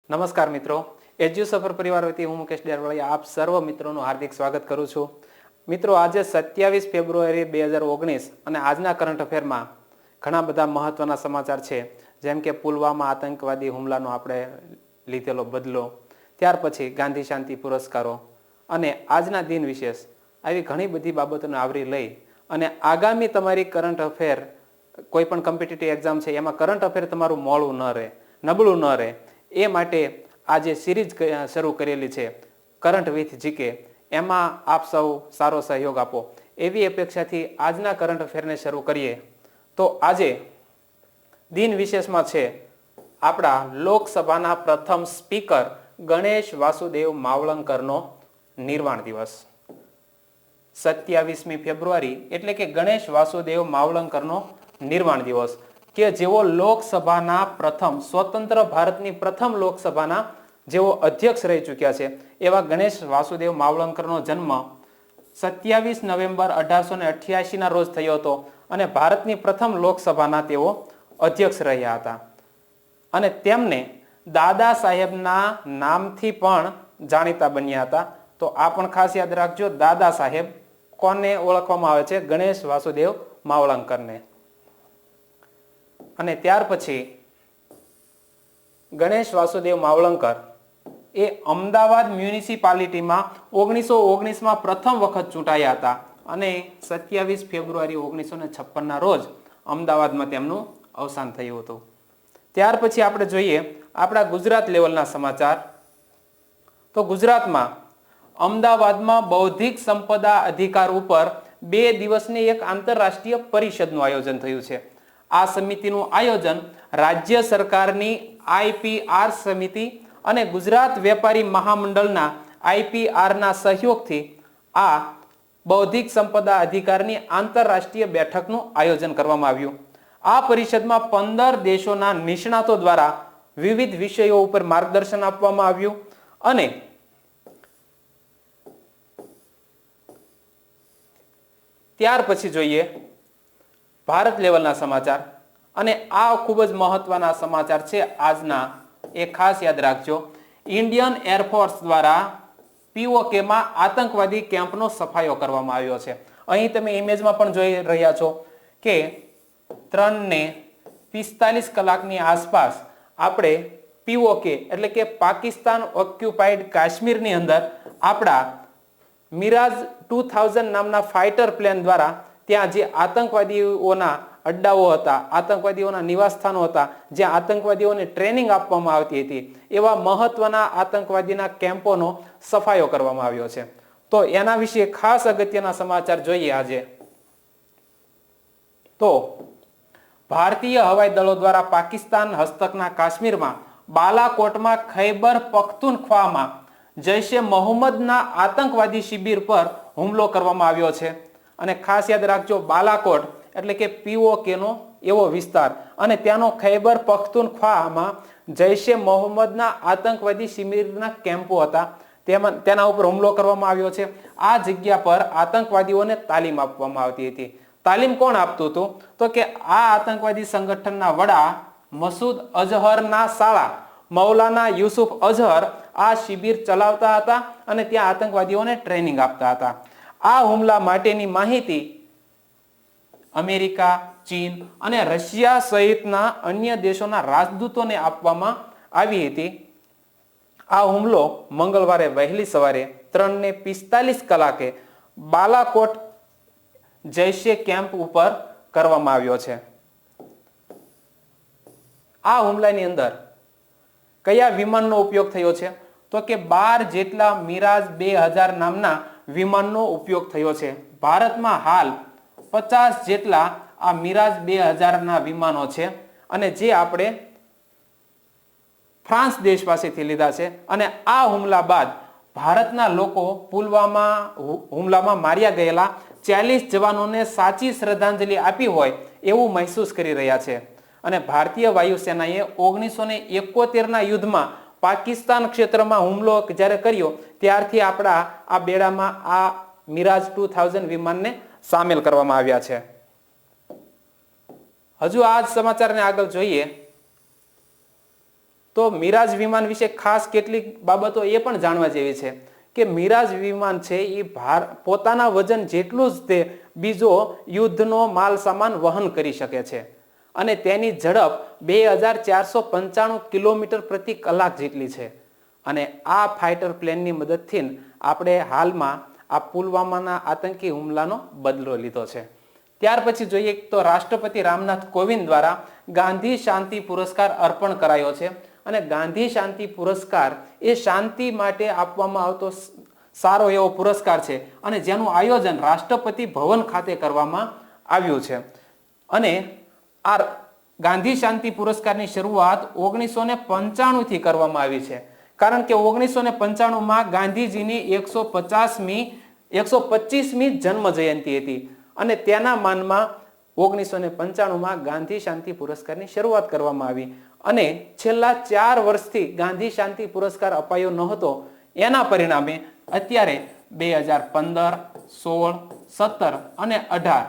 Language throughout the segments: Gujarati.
નમસ્કાર મિત્રો, એજ્યુ સફર પરિવાર વતી હું મુકેશ ડેરવાળિયા આપ સર્વ મિત્રોનું હાર્દિક સ્વાગત કરું છું. મિત્રો, આજે 27 ફેબ્રુઆરી 2019 અને આજના કરંટ અફેરમાં ઘણા બધા મહત્વના સમાચાર છે. જેમ કે પુલવામા આતંકવાદી હુમલાનો આપણે લીધેલો બદલો, ત્યાર પછી ગાંધી શાંતિ પુરસ્કારો અને આજના દિન વિશેષ, આવી ઘણી બધી બાબતોને આવરી લઈ અને આગામી તમારી કરંટ અફેર, કોઈ પણ કોમ્પિટિટિવ એક્ઝામ છે એમાં કરંટ અફેર તમારું મોડું ન રહે, નબળું ન રહે, એ માટે આ જે સિરીઝ શરૂ કરેલી છે કરંટ વિથ જીકે, એમાં આપ સૌ સારો સહયોગ આપો એવી અપેક્ષાથી આજના કરંટ અફેરને શરૂ કરીએ. તો આજે દિન વિશેષમાં છે આપણા લોકસભાના પ્રથમ સ્પીકર ગણેશ વાસુદેવ માવલંકરનો નિર્વાણ દિવસ. 27મી ફેબ્રુઆરી એટલે કે ગણેશ વાસુદેવ માવલંકરનો નિર્વાણ દિવસ, કે જેઓ લોકસભાના પ્રથમ, સ્વતંત્ર ભારતની પ્રથમ લોકસભાના જેઓ અધ્યક્ષ રહી ચૂક્યા છે, એવા ગણેશ વાસુદેવ માવલંકરનો જન્મ 27 નવેમ્બર 1888ના રોજ થયો હતો અને ભારતની પ્રથમ લોકસભાના તેઓ અધ્યક્ષ રહ્યા હતા. અને તેમને દાદા સાહેબના નામથી પણ જાણીતા બન્યા હતા. તો આ પણ ખાસ યાદ રાખજો, દાદા સાહેબ કોને ઓળખવામાં આવે છે? ગણેશ વાસુદેવ માવલંકરને. અને ત્યાર પછી ગણેશ વાસુદેવ માવલંકર એ અમદાવાદ મ્યુનિસિપાલિટીમાં 1919માં પ્રથમ વખત ચૂંટાયા હતા અને 27 ફેબ્રુઆરી 1956ના રોજ અમદાવાદમાં તેમનું અવસાન થયું હતું. ત્યાર પછી આપણે જોઈએ આપણા ગુજરાત લેવલના સમાચાર. તો ગુજરાતમાં અમદાવાદમાં બૌદ્ધિક સંપદા અધિકાર ઉપર 2 દિવસની એક આંતરરાષ્ટ્રીય પરિષદનું આયોજન થયું છે. આ સમિતિનું આયોજન રાજ્ય સરકારની IPR સમિતિ અને ગુજરાત વેપારી મહામંડળના IPRના સહયોગથી આ બૌદ્ધિક સંપદા અધિકારની આંતરરાષ્ટ્રીય બેઠકનું આયોજન કરવામાં આવ્યું. આ પરિષદમાં 15 દેશોના નિષ્ણાતો દ્વારા વિવિધ વિષયો ઉપર માર્ગદર્શન આપવામાં આવ્યું. અને ત્યાર પછી જોઈએ ભારત લેવલના સમાચાર, અને આ ખૂબ જ મહત્વના સમાચાર છે આજના, એ ખાસ યાદ રાખજો. ઇન્ડિયન એરફોર્સ દ્વારા POKમાં આતંકવાદી કેમ્પનો સફાયો કરવામાં આવ્યો છે. અહીં તમે ઇમેજમાં પણ જોઈ રહ્યા છો કે 3:45 કલાકની આસપાસ આપણે POK એટલે કે પાકિસ્તાન ઓક્યુપાઈડ કાશ્મીરની અંદર આપણા મિરાજ 2000 નામના ફાઇટર પ્લેન દ્વારા ત્યાં જે આતંકવાદીઓના અડ્ડાઓ હતા, આતંકવાદીઓના નિવાસસ્થાનો હતા, જ્યાં આતંકવાદીઓને ટ્રેનિંગ આપવામાં આવતી હતી, એવા મહત્વના આતંકવાદીના કેમ્પોનો સફાયો કરવામાં આવ્યો છે. તો એના વિશે ખાસ અગત્યના સમાચાર જોઈએ આજે. તો ભારતીય હવાઈ દળો દ્વારા પાકિસ્તાન હસ્તકના કાશ્મીરમાં બાલાકોટમાં ખૈબર પખ્તુનખ્વામાં જૈશે મોહમ્મદના આતંકવાદી શિબિર પર હુમલો કરવામાં આવ્યો છે. અને ખાસ યાદ રાખજો, બાલાકોટ એટલે કે POKનો એવો વિસ્તાર, અને ત્યાંનો ખૈબર પખ્તુનખ્વામાં જૈશે મોહમ્મદના આતંકવાદી શિબિરના કેમ્પો હતા, તેના ઉપર હુમલો કરવામાં આવ્યો છે. આ જગ્યા પર આતંકવાદીઓને તાલીમ આપવામાં આવતી હતી. તાલીમ કોણ આપતું હતું? તો કે આ આતંકવાદી સંગઠનના વડા મસૂદ અઝહરના શાળા મૌલાના યુસુફ અઝહર આ શિબિર ચલાવતા હતા અને ત્યાં આતંકવાદીઓને ટ્રેનિંગ આપતા હતા. આ હુમલા માટેની માહિતી અમેરિકા, ચીન અને રશિયા સહિતના અન્ય દેશોના રાજદૂતોને આપવામાં આવી હતી. આ હુમલો મંગળવારે વહેલી સવારે 3:45 કલાકે બાલાકોટ જૈશે કેમ્પ ઉપર કરવામાં આવ્યો છે. આ હુમલાની અંદર કયા વિમાનનો ઉપયોગ થયો છે? તો કે 12 જેટલા મિરાજ 2000 નામના વિમાનનો ઉપયોગ થયો છે. ભારતમાં હાલ 50 જેટલા આ મિરાજ 2000ના વિમાનો છે, અને જે આપણે ફ્રાન્સ દેશ પાસેથી લીધા છે. અને આ હુમલા બાદ ભારતના લોકો પુલવામા હુમલામાં માર્યા ગયેલા 40 જવાનોને સાચી શ્રદ્ધાંજલિ આપી હોય એવું મહેસૂસ કરી રહ્યા છે. અને ભારતીય વાયુસેનાએ 1971ના યુદ્ધમાં પાકિસ્તાન ક્ષેત્રમાં હુમલો જ્યારે કર્યો ત્યારથી આપણા આ બેડામાં આ મિરાજ 2000 વિમાનને સામેલ કરવામાં આવ્યા છે. હજુ આ સમાચારને આગળ જોઈએ તો મિરાજ વિમાન વિશે ખાસ કેટલીક બાબતો એ પણ જાણવા જેવી છે કે મિરાજ વિમાન છે એ પોતાના વજન જેટલું જ તે બીજો યુદ્ધનો માલ સામાન વહન કરી શકે છે અને તેની ઝડપ 2495 કિલોમીટર પ્રતિ કલાક જેટલી છે. અને આ ફાઇટર પ્લેનની મદદથી આપણે હાલમાં આ પુલવામાના આતંકી હુમલાનો બદલો લીધો છે. ત્યાર પછી જોઈએ તો રાષ્ટ્રપતિ રામનાથ કોવિંદ દ્વારા ગાંધી શાંતિ પુરસ્કાર અર્પણ કરાયો છે અને ગાંધી શાંતિ પુરસ્કાર એ શાંતિ માટે આપવામાં આવતો સારો એવો પુરસ્કાર છે અને જેનું આયોજન રાષ્ટ્રપતિ ભવન ખાતે કરવામાં આવ્યું છે. અને આ ગાંધી શાંતિ પુરસ્કારની શરૂઆત 1995 થી કરવામાં આવી છે, કારણ કે 1995માં ગાંધીજીની 125મી જન્મ જયંતિ હતી અને તેના માનમાં 1995માં ગાંધી શાંતિ પુરસ્કારની શરૂઆત કરવામાં આવી અને છેલ્લા 4 વર્ષથી ગાંધી શાંતિ પુરસ્કાર અપાયો ન હતો. એના પરિણામે અત્યારે 2015, 16, 17 અને 18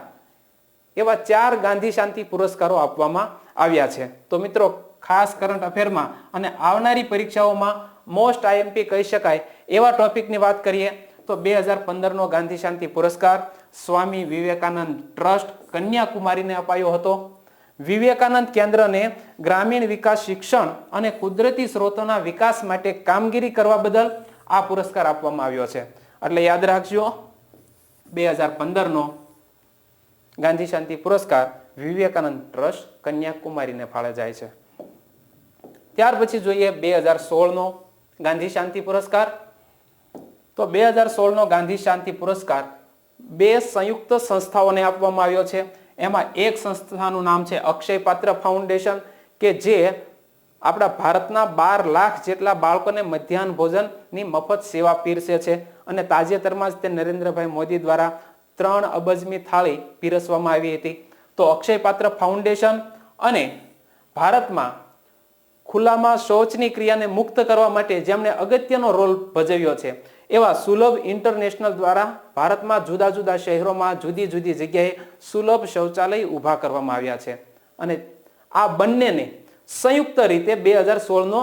એવા 4 ગાંધી શાંતિ પુરસ્કારો આપવામાં આવ્યા છે. તો મિત્રો, ખાસ કરંટ અફેરમાં અને આવનારી પરીક્ષાઓમાં મોસ્ટ આઈએમપી કહી શકાય એવા ટોપિકની વાત કરીએ તો 2015નો ગાંધી શાંતિ પુરસ્કાર સ્વામી વિવેકાનંદ ટ્રસ્ટ કન્યાકુમારીને અપાયો હતો. વિવેકાનંદ કેન્દ્રને ગ્રામીણ વિકાસ, શિક્ષણ અને કુદરતી સ્ત્રોતોના વિકાસ માટે કામગીરી કરવા બદલ આ પુરસ્કાર આપવામાં આવ્યો છે. એટલે યાદ રાખજો, 2015નો ગાંધી શાંતિ પુરસ્કાર વિવેકાનંદ ટ્રસ્ટ કન્યાકુમારીને ફાળે જાય છે. ત્યાર પછી જોઈએ 2016નો ગાંધી શાંતિ પુરસ્કાર. તો 2016નો ગાંધી શાંતિ પુરસ્કાર 2 સંયુક્ત સંસ્થાઓને આપવામાં આવ્યો છે. એમાં એક સંસ્થાનું નામ છે અક્ષય પાત્ર ફાઉન્ડેશન કે જે આપણા ભારતના 12 લાખ જેટલા બાળકોને મધ્યાહન ભોજનની મફત સેવા પીરસે છે અને તાજેતરમાં જ તે નરેન્દ્રભાઈ મોદી દ્વારા 3 અબજમી થાળી પીરસવામાં આવી હતી. તો અક્ષય પાત્ર ફાઉન્ડેશન અને ભારતમાં ખુલ્લામાં શૌચની ક્રિયાને મુક્ત કરવા માટે જેમણે અગત્યનો રોલ ભજવ્યો છે એવા સુલભ ઇન્ટરનેશનલ દ્વારા ભારતમાં જુદા જુદા શહેરોમાં જુદી જુદી જગ્યાએ સુલભ શૌચાલય ઊભા કરવામાં આવ્યા છે અને આ બંનેને સંયુક્ત રીતે 2016નો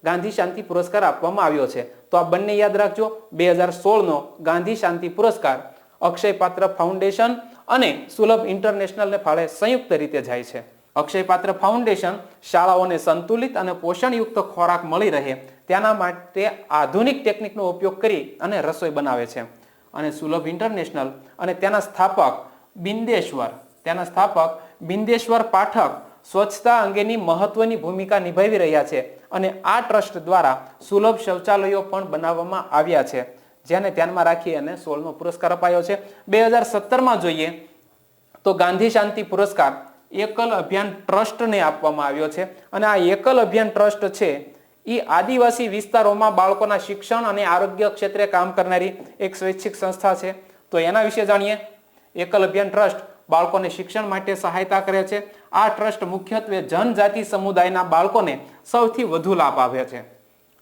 ગાંધી શાંતિ પુરસ્કાર આપવામાં આવ્યો છે. તો આ બંને યાદ રાખજો, 2016નો ગાંધી શાંતિ પુરસ્કાર અક્ષય પાત્ર ફાઉન્ડેશન અને સુલભ ઇન્ટરનેશનલને ફાળે સંયુક્ત રીતે જાય છે. અક્ષય પાત્ર ફાઉન્ડેશન શાળાઓને સંતુલિત અને પોષણયુક્ત ખોરાક મળી રહે તેના માટે આધુનિક ટેકનિકનો ઉપયોગ કરી અને રસોઈ બનાવે છે. અને સુલભ ઇન્ટરનેશનલ અને તેના સ્થાપક બિંદેશ્વર પાઠક સ્વચ્છતા અંગેની મહત્વની ભૂમિકા નિભાવી રહ્યા છે અને આ ટ્રસ્ટ દ્વારા સુલભ શૌચાલયો પણ બનાવવામાં આવ્યા છે, જેને ધ્યાનમાં રાખી અને 16નો પુરસ્કાર અપાયો છે. 2017માં જોઈએ તો ગાંધી શાંતિ પુરસ્કાર એકલ અભિયાન ટ્રસ્ટને આપવામાં આવ્યો છે અને આ એકલ અભિયાન ટ્રસ્ટ છે એ આદિવાસી વિસ્તારોમાં બાળકોના શિક્ષણ અને આરોગ્ય ક્ષેત્રે કામ કરનારી એક સ્વૈચ્છિક સંસ્થા છે. તો એના વિશે જાણીએ. એકલ અભિયાન ટ્રસ્ટ બાળકોને શિક્ષણ માટે સહાયતા કરે છે. આ ટ્રસ્ટ મુખ્યત્વે જનજાતિ સમુદાયના બાળકોને સૌથી વધુ લાભ આપે છે.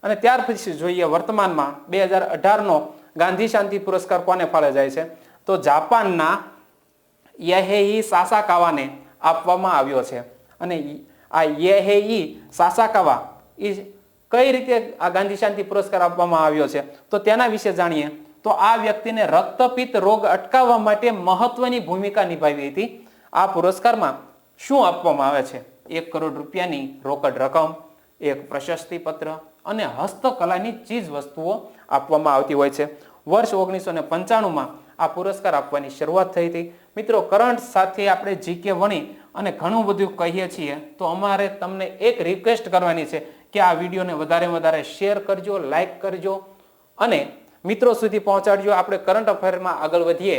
અને ત્યાર પછી જોઈએ વર્તમાનમાં 2018નો ગાંધી શાંતિ પુરસ્કાર કોને ફાળે જાય છે તો જાપાનના યાહેઈ સાસાકાવાને આપવામાં આવ્યો છે. અને આ યાહેઈ સાસાકાવા એ કઈ રીતે આ ગાંધી શાંતિ પુરસ્કાર આપવામાં આવ્યો છે તો તેના વિશે જાણીએ. તો આ વ્યક્તિને રક્તપિત્ત રોગ અટકાવવા માટે મહત્વની ભૂમિકા નિભાવી હતી. આ પુરસ્કારમાં શું આપવામાં આવે છે? 1 કરોડ રૂપિયાની રોકડ રકમ, એક પ્રશસ્તિ પત્ર અને હસ્તકલાની ચીજ વસ્તુઓ આપવામાં આવતી હોય છે. વર્ષ 1995માં આ પુરસ્કાર આપવાની શરૂઆત થઈ હતી. મિત્રો, કરંટ સાથે આપણે જીકે વણી અને ઘણું બધું કહીએ છીએ તો અમારે તમને એક રિક્વેસ્ટ કરવાની છે કે આ વિડીયોને વધારે શેર કરજો, લાઈક કરજો અને મિત્રો સુધી પહોંચાડજો. આપણે કરંટ અફેરમાં આગળ વધીએ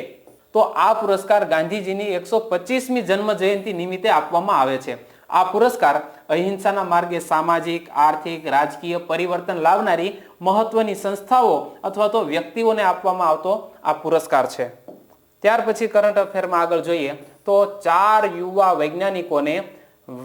તો આ પુરસ્કાર ગાંધીજીની 125મી જન્મ જયંતિ નિમિત્તે આપવામાં આવે છે. આ પુરસ્કાર અહિંસાના માર્ગે સામાજિક, આર્થિક, રાજકીય પરિવર્તન લાવનારી મહત્વની સંસ્થાઓ અથવા તો વ્યક્તિઓને આપવામાં આવતો આ પુરસ્કાર છે. ત્યાર પછી કરંટ અફેરમાં આગળ જોઈએ તો 4 યુવા વૈજ્ઞાનિકોને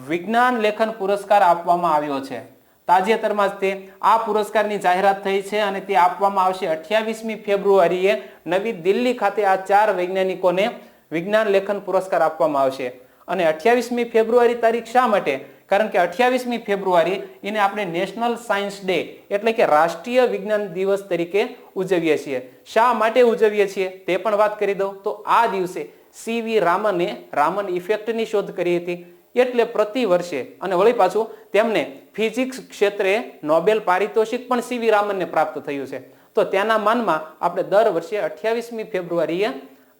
વિજ્ઞાન લેખન પુરસ્કાર આપવામાં આવ્યો છે. તાજેતરમાં જ તે આ પુરસ્કારની જાહેરાત થઈ છે અને તે આપવામાં આવશે 28મી ફેબ્રુઆરીએ નવી દિલ્હી ખાતે. આ 4 વૈજ્ઞાનિકોને વિજ્ઞાન લેખન પુરસ્કાર આપવામાં આવશે. અને 28મી ફેબ્રુઆરી તારીખ શા માટે? કારણ કે 28મી ફેબ્રુઆરી એને આપણે નેશનલ સાયન્સ ડે એટલે કે રાષ્ટ્રીય વિજ્ઞાન દિવસ તરીકે ઉજવીએ છીએ. શા માટે ઉજવીએ છીએ તે પણ વાત કરી દઉં તો આ દિવસે સીવી રામને રામન ઇફેક્ટની શોધ કરી હતી. એટલે પ્રતિ વર્ષે અને વળી પાછું તેમને ફિઝિક્સ ક્ષેત્રે નોબેલ પારિતોષિક પણ સીવી રામનને પ્રાપ્ત થયું છે. તો તેના માનમાં આપણે દર વર્ષે 28મી ફેબ્રુઆરીએ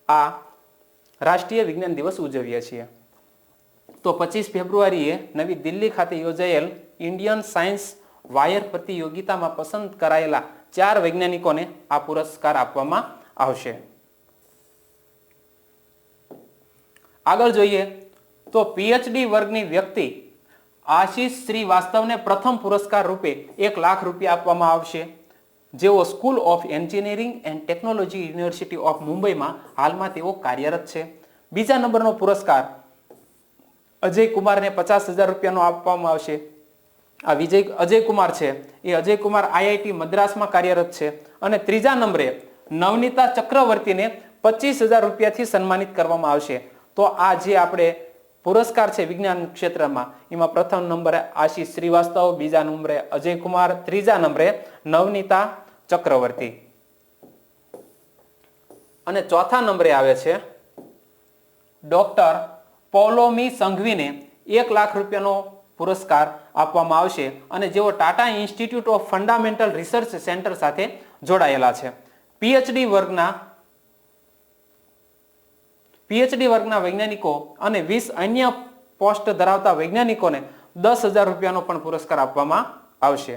આ રાષ્ટ્રીય વિજ્ઞાન દિવસ ઉજવીએ છીએ. તો 25 ફેબ્રુઆરીએ નવી દિલ્હી ખાતે યોજાયેલ ઇન્ડિયન સાયન્સ વાયર પ્રતિયોગિતામાં પસંદ કરાયેલા 4 વૈજ્ઞાનિકોને આ પુરસ્કાર આપવામાં આવશે. આગળ જોઈએ તો પીએચડી વર્ગની વ્યક્તિ આશીષ શ્રીવાસ્તવને પ્રથમ પુરસ્કાર રૂપે 1 લાખ રૂપિયા આપવામાં આવશે. જેઓ school of engineering and technology university of મુંબઈમાં હાલમાં તેઓ કાર્યરત છે. બીજા નંબરનો પુરસ્કાર અજય કુમારને 50,000 રૂપિયાનો આપવામાં આવશે. આ અજય કુમાર છે એ અજય કુમાર આઈઆઈટી મદ્રાસમાં કાર્યરત છે. અને ત્રીજા નંબરે નવનીતા ચક્રવર્તીને 25,000 રૂપિયાથી સન્માનિત કરવામાં આવશે. તો આ જે આપણે પુરસ્કાર છે વિજ્ઞાન ક્ષેત્રમાં એમાં પ્રથમ નંબરે આશીષ શ્રીવાસ્તવ, બીજા નંબરે અજય કુમાર, ત્રીજા નંબરે નવનીતા ચક્રવર્તી અને ચોથા નંબરે આવે છે ડોક્ટર પૌલોમી સંઘવીને 1 લાખ રૂપિયાનો પુરસ્કાર આપવામાં આવશે અને જેઓ Tata institute of fundamental research centre સાથે જોડાયેલા છે. પીએચડી વર્ગના વૈજ્ઞાનિકો અને 20 અન્ય પોસ્ટ ધરાવતા વૈજ્ઞાનિકોને 10,000 રૂપિયાનો પણ પુરસ્કાર આપવામાં આવશે.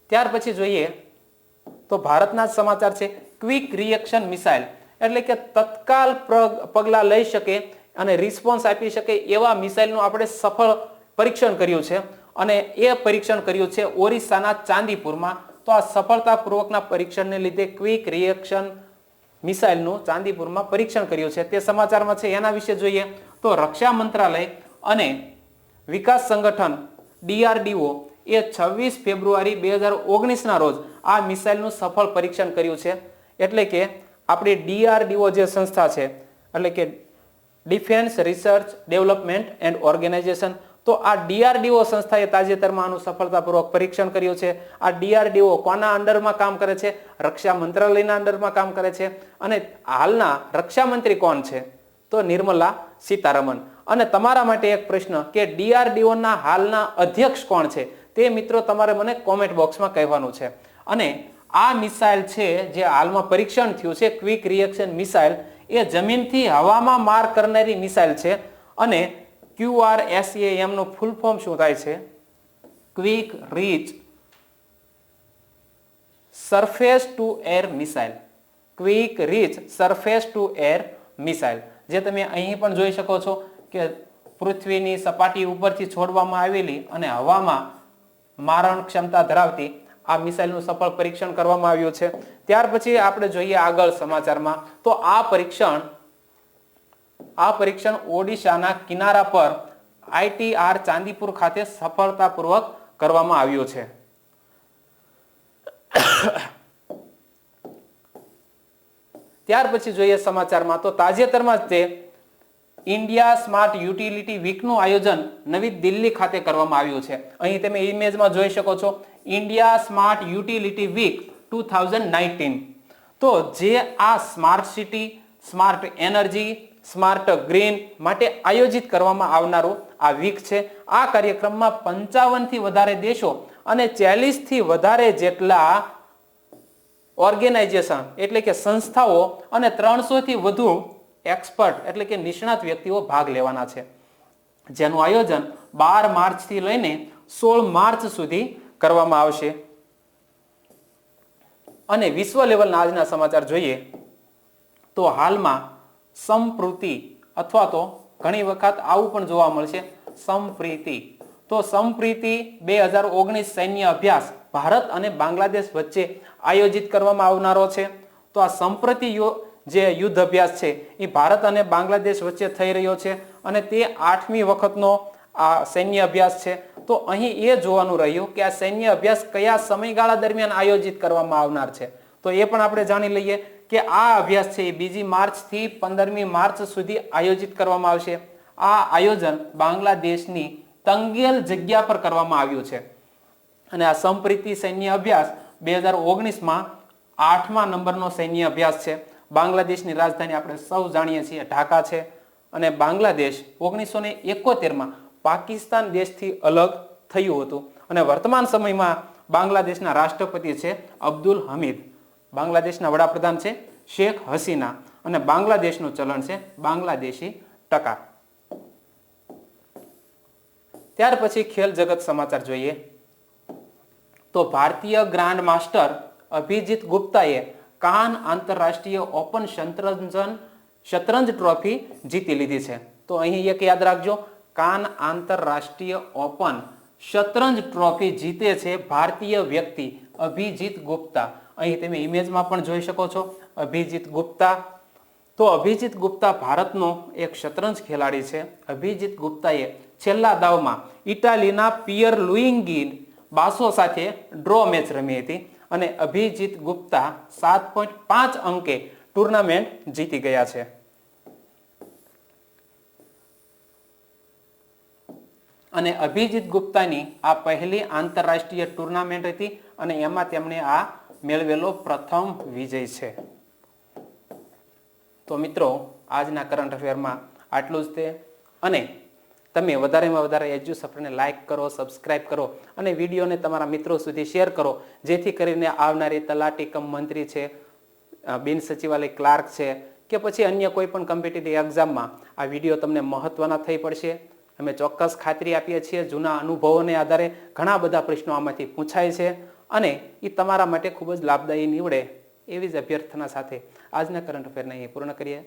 ત્યાર પછી જોઈએ તો ભારતના જ સમાચાર છે. ક્વિક રિએક્શન મિસાઇલ એટલે કે તત્કાલ પગલા લઈ શકે અને રિસ્પોન્સ આપી શકે એવા મિસાઇલનું આપણે સફળ પરીક્ષણ કર્યું છે અને એ પરીક્ષણ કર્યું છે ઓરિસ્સાના ચાંદીપુરમાં. તો આ સફળતાપૂર્વકના પરીક્ષણને લીધે ક્વિક રિએક્શન મિસાઇલનું ચાંદીપુરમાં પરીક્ષણ કર્યું છે તે સમાચારમાં છે. એના વિશે જોઈએ તો રક્ષા મંત્રાલય અને વિકાસ સંગઠન DRDO એ 26 ફેબ્રુઆરી 2019 ના રોજ આ મિસાઇલનું સફળ પરીક્ષણ કર્યું છે. એટલે કે આપણી DRDO જે સંસ્થા છે એટલે કે defence research development and organisation, તો આ DRDO સંસ્થાએ તાજેતરમાં આનું સફળતાપૂર્વક પરીક્ષણ કર્યું છે. આ DRDO કોના અંડરમાં કામ કરે છે? રક્ષા મંત્રાલયના અંડરમાં કામ કરે છે. અને હાલના રક્ષા મંત્રી કોણ છે? તો નિર્મલા સીતારમણ. અને તમારા માટે એક પ્રશ્ન કે DRDO ના હાલના અધ્યક્ષ કોણ છે? તે મિત્રો તમારે મને કોમેન્ટ બોક્સમાં કહેવાનું છે. અને આ મિસાઇલ છે જે હાલમાં પરીક્ષણ થયું છે ક્વિક રિએક્શન મિસાઇલ, એ જમીનથી હવામાં માર કરનારી મિસાઇલ છે. અને QRSAM નું ફૂલ ફોર્મ શું થાય છે? Quick reach surface to air missile. Quick reach surface to air missile, જે તમે અહીં પણ જોઈ શકો છો કે પૃથ્વીની સપાટી ઉપરથી છોડવામાં આવેલી અને હવામાં મારણ ક્ષમતા ધરાવતી આ મિસાઇલનું સફળ પરીક્ષણ કરવામાં આવ્યું છે. ત્યાર પછી આપણે જોઈએ આગળ સમાચારમાં તો આ પરીક્ષણ ઓડિશાના કિનારા પર ITR ચાંદીપુર ખાતે સફળતાપૂર્વક કરવામાં આવ્યું છે. ત્યાર પછી જોઈએ સમાચારમાં તો તાજેતરમાં જ તે ઇન્ડિયા સ્માર્ટ યુટિલિટી વીકનું આયોજન નવી દિલ્હી ખાતે કરવામાં આવ્યું છે. અહીં તમે ઇમેજમાં જોઈ શકો છો ઇન્ડિયા સ્માર્ટ યુટિલિટી વીક 2019. તો જે આ smart city, smart energy, smart green માટે આયોજિત કરવામાં આવનારું આ વીક છે. આ કાર્યક્રમમાં 55 થી વધારે દેશો અને 40 થી વધારે જેટલા ઓર્ગેનાઇઝેશન એટલે કે સંસ્થાઓ અને 300 થી વધુ એક્સપર્ટ એટલે કે નિષ્ણાત વ્યક્તિઓ ભાગ લેવાના છે, જેનું આયોજન 12 માર્ચ થી લઈને 16 માર્ચ સુધી કરવામાં આવશે. અને વિશ્વ લેવલના આજના સમાચાર જોઈએ તો હાલમાં સંપ્રીતિ અથવા તો ઘણી વખત આવું પણ જોવા મળશે સંપ્રીતિ. તો સંપ્રીતિ 2019 સૈન્ય અભ્યાસ ભારત અને બાંગ્લાદેશ વચ્ચે આયોજિત કરવામાં આવનારો છે. તો આ સંપ્રીતિ જે યુદ્ધ અભ્યાસ છે એ ભારત અને બાંગ્લાદેશ વચ્ચે થઈ રહ્યો છે અને તે 8મી વખતનો આ સૈન્ય અભ્યાસ છે. તો અહીં એ જોવાનું રહ્યું કે આ સૈન્ય અભ્યાસ કયા સમયગાળા દરમિયાન આયોજિત કરવામાં આવનાર છે. તો એ પણ આપણે જાણી લઈએ કે આ અભ્યાસ છે એ 2 માર્ચ થી 15મી માર્ચ સુધી આયોજિત કરવામાં આવશે. આ આયોજન બાંગ્લાદેશની તંગેલ જગ્યા પર કરવામાં આવ્યું છે અને આ સંપ્રીતિ સૈન્ય અભ્યાસ 2019માં 8મા નંબરનો સૈન્ય અભ્યાસ છે. બાંગ્લાદેશની રાજધાની આપણે સૌ જાણીએ છીએ ઢાકા છે અને બાંગ્લાદેશ 1971માં પાકિસ્તાન દેશથી અલગ થયું હતું અને વર્તમાન સમયમાં બાંગ્લાદેશના રાષ્ટ્રપતિ છે અબ્દુલ હમીદ, બાંગ્લાદેશના વડાપ્રધાન છે શેખ હસીના અને બાંગ્લાદેશનું ચલણ છે બાંગ્લાદેશી ટકા. ત્યાર પછી ખેલ જગત સમાચાર જોઈએ તો ભારતીય ગ્રાન્ડ માસ્ટર અભિજીત ગુપ્તાએ કાન આંતરરાષ્ટ્રીય ઓપન શતરંજ ટ્રોફી જીતી લીધી છે. તો અહીં એક યાદ રાખજો, કાન આંતરરાષ્ટ્રીય ઓપન શતરંજ ટ્રોફી જીતે છે ભારતીય વ્યક્તિ અભિજીત ગુપ્તા. અહીં તમે ઇમેજમાં પણ જોઈ શકો છો અભિજીત ગુપ્તા. તો અભિજીત ગુપ્તા ભારતનો એક શતરંજ ખેલાડી છે. અભિજીત ગુપ્તાએ છેલ્લા દાવમાં ઇટાલીના પિયર લુઇંગી બાસો સાથે ડ્રો મેચ રમી હતી અને અભિજીત ગુપ્તા 7.5 અંકે ટુર્નામેન્ટ જીતી ગયા છે. અને અભિજીત ગુપ્તાની આ પહેલી આંતરરાષ્ટ્રીય ટુર્નામેન્ટ હતી અને એમાં તેમણે આ મેળવેલો પ્રથમ વિજય છે. તો મિત્રો આજના કરંટ અફેરમાં આટલું જ તે. અને તમે વધારેમાં વધારે એજ્યુ સફરને લાઇક કરો, સબસ્ક્રાઇબ કરો અને વિડીયોને તમારા મિત્રો સુધી શેર કરો, જેથી કરીને આવનારી તલાટી કમ મંત્રી છે, બિન સચિવાલય ક્લાર્ક છે કે પછી અન્ય કોઈ પણ કોમ્પિટિટિવ એક્ઝામમાં આ વિડીયો તમને મહત્વના થઈ પડશે. અમે ચોક્કસ ખાતરી આપીએ છીએ, જૂના અનુભવોને આધારે ઘણા બધા પ્રશ્નો આમાંથી પૂછાય છે અને એ તમારા માટે ખૂબ જ લાભદાયી નીવડે એવી જ અભ્યર્થના સાથે આજના કરંટ અફેરને અહીં પૂર્ણ કરીએ.